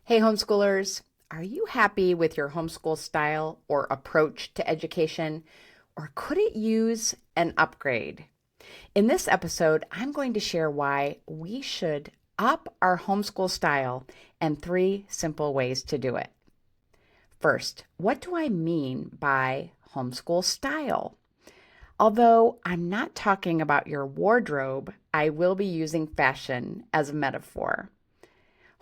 Hey, homeschoolers, are you happy with your homeschool style or approach to education, or could it use an upgrade? In this episode, I'm going to share why we should up our homeschool style and 3 simple ways to do it. First, what do I mean by homeschool style? Although I'm not talking about your wardrobe, I will be using fashion as a metaphor.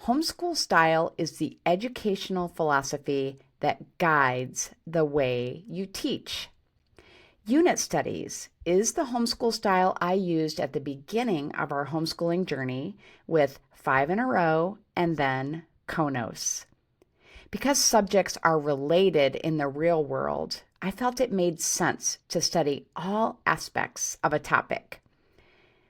Homeschool style is the educational philosophy that guides the way you teach. Unit studies is the homeschool style I used at the beginning of our homeschooling journey with 5 in a row and then Konos. Because subjects are related in the real world, I felt it made sense to study all aspects of a topic.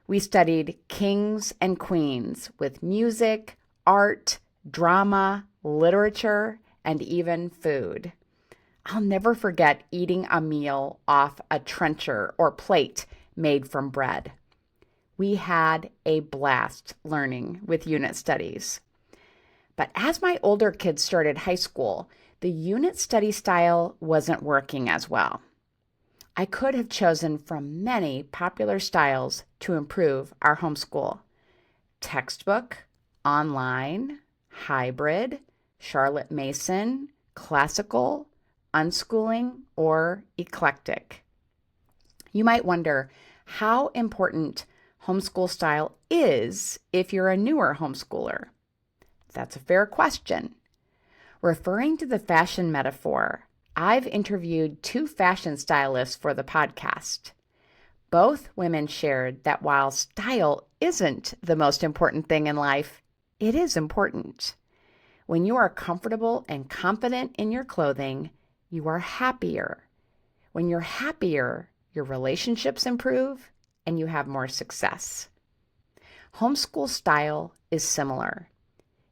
We studied kings and queens with music, art, drama, literature, and even food. I'll never forget eating a meal off a trencher or plate made from bread. We had a blast learning with unit studies. But as my older kids started high school, the unit study style wasn't working as well. I could have chosen from many popular styles to improve our homeschool. Textbook, online, hybrid, Charlotte Mason, classical, unschooling, or eclectic. You might wonder how important homeschool style is if you're a newer homeschooler. That's a fair question. Referring to the fashion metaphor, I've interviewed 2 fashion stylists for the podcast. Both women shared that while style isn't the most important thing in life, it is important. When you are comfortable and confident in your clothing, you are happier. When you're happier, your relationships improve and you have more success. Homeschool style is similar.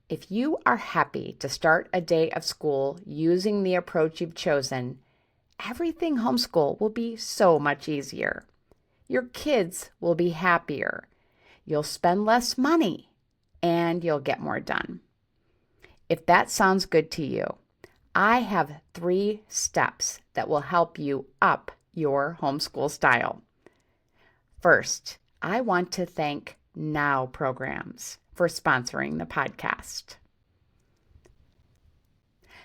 If you are happy to start a day of school using the approach you've chosen, everything homeschool will be so much easier. Your kids will be happier. You'll spend less money and you'll get more done. If that sounds good to you, I have 3 steps that will help you up your homeschool style. First, I want to thank Now Programs for sponsoring the podcast.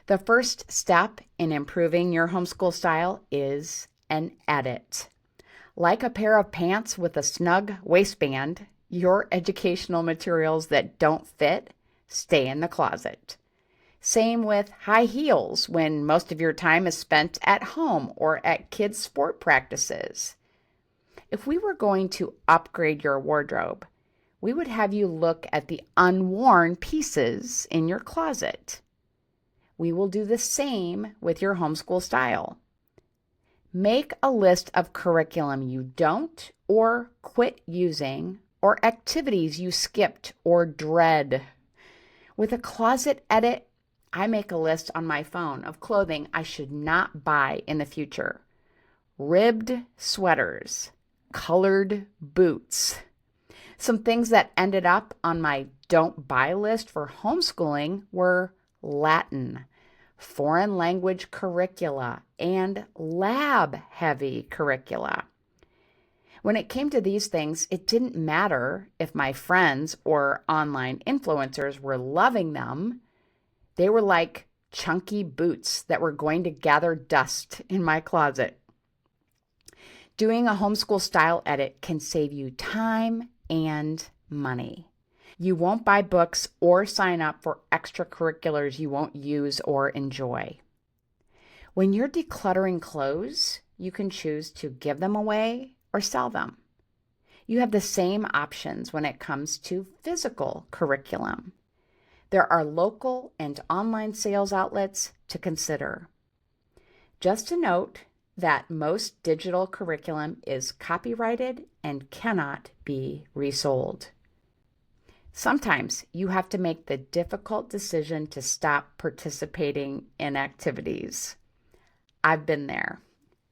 The first step in improving your homeschool style is an edit. Like a pair of pants with a snug waistband, your educational materials that don't fit stay in the closet. Same with high heels when most of your time is spent at home or at kids' sport practices. If we were going to upgrade your wardrobe, we would have you look at the unworn pieces in your closet. We will do the same with your homeschool style. Make a list of curriculum you don't or quit using or activities you skipped or dread. With a closet edit, I make a list on my phone of clothing I should not buy in the future. Ribbed sweaters, colored boots. Some things that ended up on my don't buy list for homeschooling were Latin, foreign language curricula, and lab-heavy curricula. When it came to these things, it didn't matter if my friends or online influencers were loving them. They were like chunky boots that were going to gather dust in my closet. Doing a homeschool style edit can save you time and money. You won't buy books or sign up for extracurriculars you won't use or enjoy. When you're decluttering clothes, you can choose to give them away or sell them. You have the same options when it comes to physical curriculum. There are local and online sales outlets to consider. Just a note that most digital curriculum is copyrighted and cannot be resold. Sometimes you have to make the difficult decision to stop participating in activities. I've been there.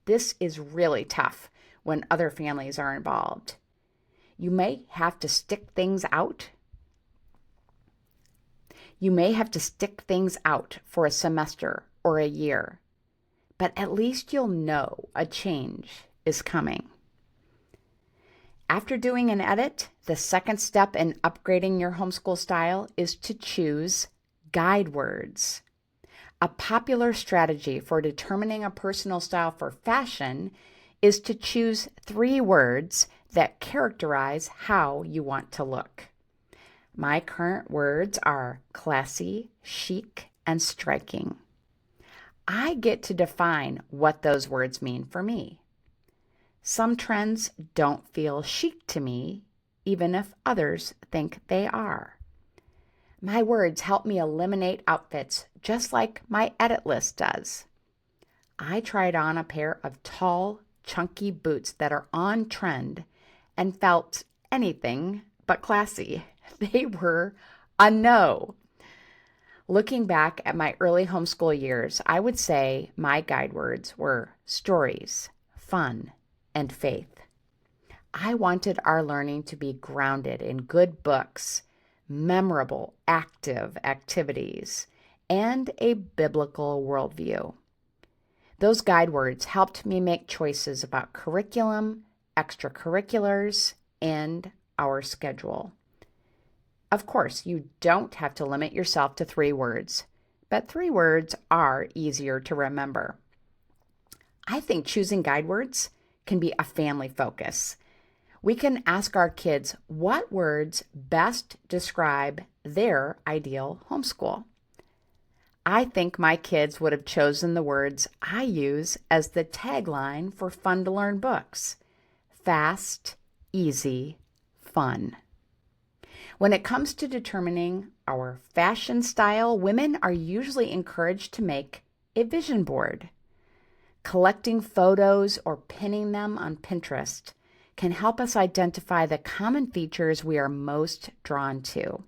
This is really tough when other families are involved. You may have to stick things out. You may have to stick things out for a semester or a year, but at least you'll know a change is coming. After doing an edit, the second step in upgrading your homeschool style is to choose guide words. A popular strategy for determining a personal style for fashion is to choose 3 words that characterize how you want to look. My current words are classy, chic, and striking. I get to define what those words mean for me. Some trends don't feel chic to me, even if others think they are. My words help me eliminate outfits just like my edit list does. I tried on a pair of tall, chunky boots that are on trend and felt anything but classy. They were a no. Looking back at my early homeschool years, I would say my guide words were stories, fun, and faith. I wanted our learning to be grounded in good books, memorable, active activities, and a biblical worldview. Those guide words helped me make choices about curriculum, extracurriculars, and our schedule. Of course, you don't have to limit yourself to 3 words, but 3 words are easier to remember. I think choosing guide words can be a family focus. We can ask our kids what words best describe their ideal homeschool. I think my kids would have chosen the words I use as the tagline for fun to learn books: fast, easy, fun. When it comes to determining our fashion style, women are usually encouraged to make a vision board. Collecting photos or pinning them on Pinterest can help us identify the common features we are most drawn to.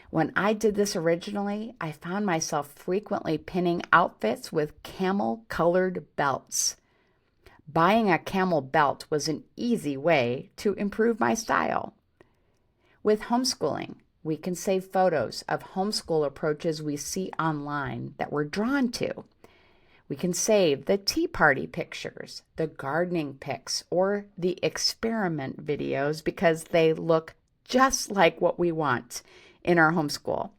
When I did this originally, I found myself frequently pinning outfits with camel-colored belts. Buying a camel belt was an easy way to improve my style. With homeschooling, we can save photos of homeschool approaches we see online that we're drawn to. We can save the tea party pictures, the gardening pics, or the experiment videos because they look just like what we want in our homeschool.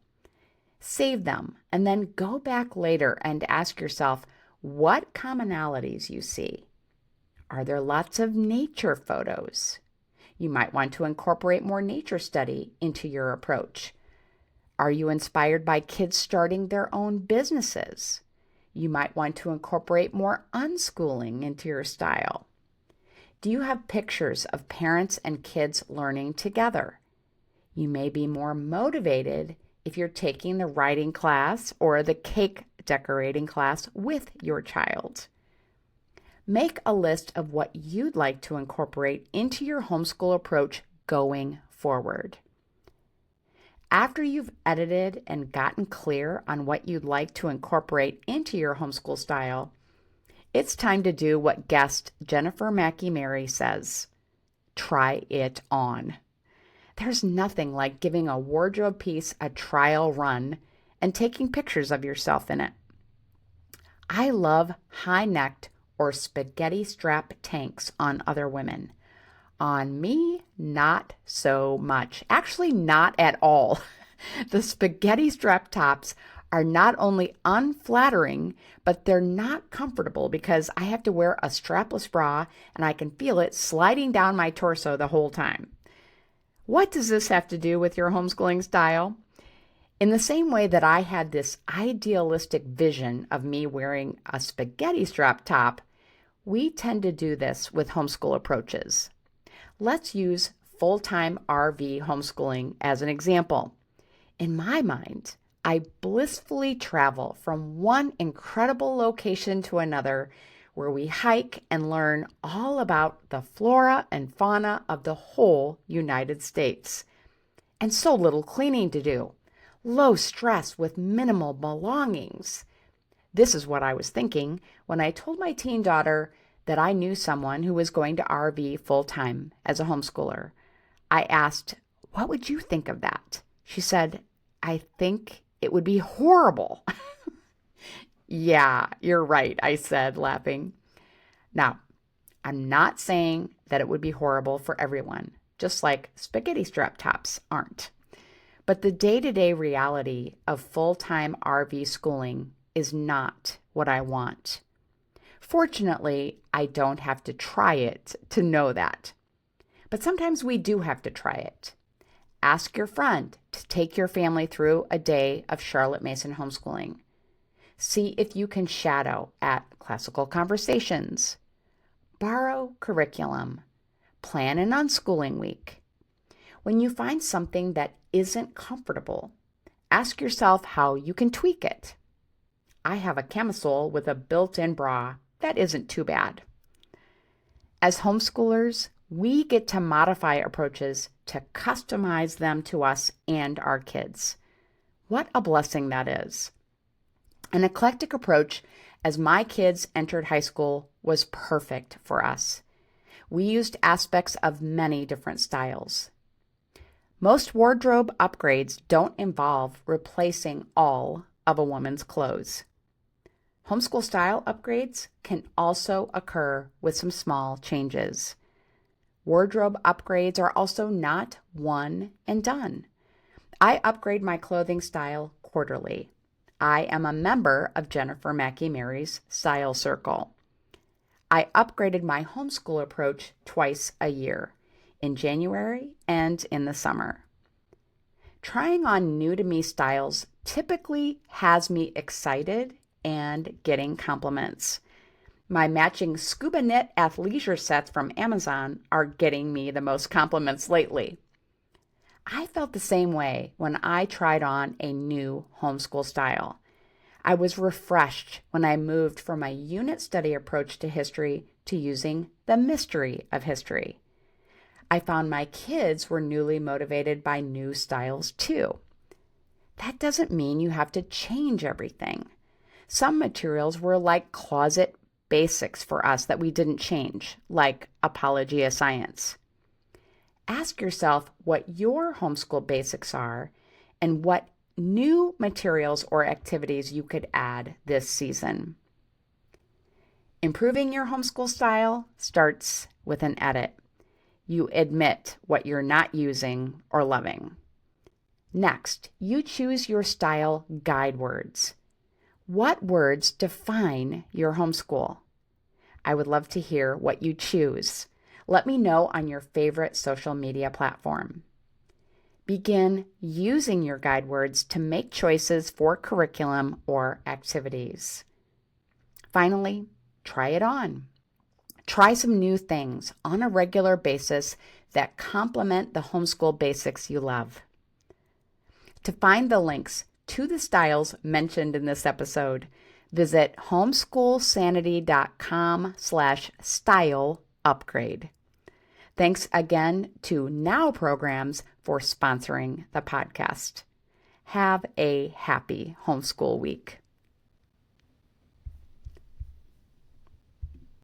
Save them and then go back later and ask yourself what commonalities you see. Are there lots of nature photos? You might want to incorporate more nature study into your approach. Are you inspired by kids starting their own businesses? You might want to incorporate more unschooling into your style. Do you have pictures of parents and kids learning together? You may be more motivated if you're taking the writing class or the cake decorating class with your child. Make a list of what you'd like to incorporate into your homeschool approach going forward. After you've edited and gotten clear on what you'd like to incorporate into your homeschool style, it's time to do what guest Jennifer Mackey-Mary says: try it on. There's nothing like giving a wardrobe piece a trial run and taking pictures of yourself in it. I love high-necked or spaghetti strap tanks on other women. On me, not so much. Actually, not at all. The spaghetti strap tops are not only unflattering, but they're not comfortable because I have to wear a strapless bra and I can feel it sliding down my torso the whole time. What does this have to do with your homeschooling style? In the same way that I had this idealistic vision of me wearing a spaghetti strap top, we tend to do this with homeschool approaches. Let's use full-time RV homeschooling as an example. In my mind, I blissfully travel from one incredible location to another where we hike and learn all about the flora and fauna of the whole United States. And so little cleaning to do. Low stress with minimal belongings. This is what I was thinking when I told my teen daughter that I knew someone who was going to RV full-time as a homeschooler. I asked, "What would you think of that?" She said, I think it would be horrible. Yeah, you're right, I said, laughing. Now, I'm not saying that it would be horrible for everyone, just like spaghetti strap tops aren't. But the day-to-day reality of full-time RV schooling is not what I want. Fortunately, I don't have to try it to know that. But sometimes we do have to try it. Ask your friend to take your family through a day of Charlotte Mason homeschooling. See if you can shadow at Classical Conversations. Borrow curriculum. Plan an unschooling week. When you find something that isn't comfortable, ask yourself how you can tweak it. I have a camisole with a built-in bra. That isn't too bad. As homeschoolers, we get to modify approaches to customize them to us and our kids. What a blessing that is. An eclectic approach as my kids entered high school was perfect for us. We used aspects of many different styles. Most wardrobe upgrades don't involve replacing all of a woman's clothes. Homeschool style upgrades can also occur with some small changes. Wardrobe upgrades are also not one and done. I upgrade my clothing style quarterly. I am a member of Jennifer Mackey Mary's Style Circle. I upgraded my homeschool approach twice a year, in January and in the summer. Trying on new-to-me styles typically has me excited and getting compliments. My matching scuba knit athleisure sets from Amazon are getting me the most compliments lately. I felt the same way when I tried on a new homeschool style. I was refreshed when I moved from a unit study approach to history to using the mystery of history. I found my kids were newly motivated by new styles too. That doesn't mean you have to change everything. Some materials were like closet basics for us that we didn't change, like Apologia Science. Ask yourself what your homeschool basics are and what new materials or activities you could add this season. Improving your homeschool style starts with an edit. You admit what you're not using or loving. Next, you choose your style guide words. What words define your homeschool? I would love to hear what you choose. Let me know on your favorite social media platform. Begin using your guide words to make choices for curriculum or activities. Finally, try it on. Try some new things on a regular basis that complement the homeschool basics you love. To find the links to the styles mentioned in this episode, visit homeschoolsanity.com/style upgrade. Thanks again to Now Programs for sponsoring the podcast. Have a happy homeschool week.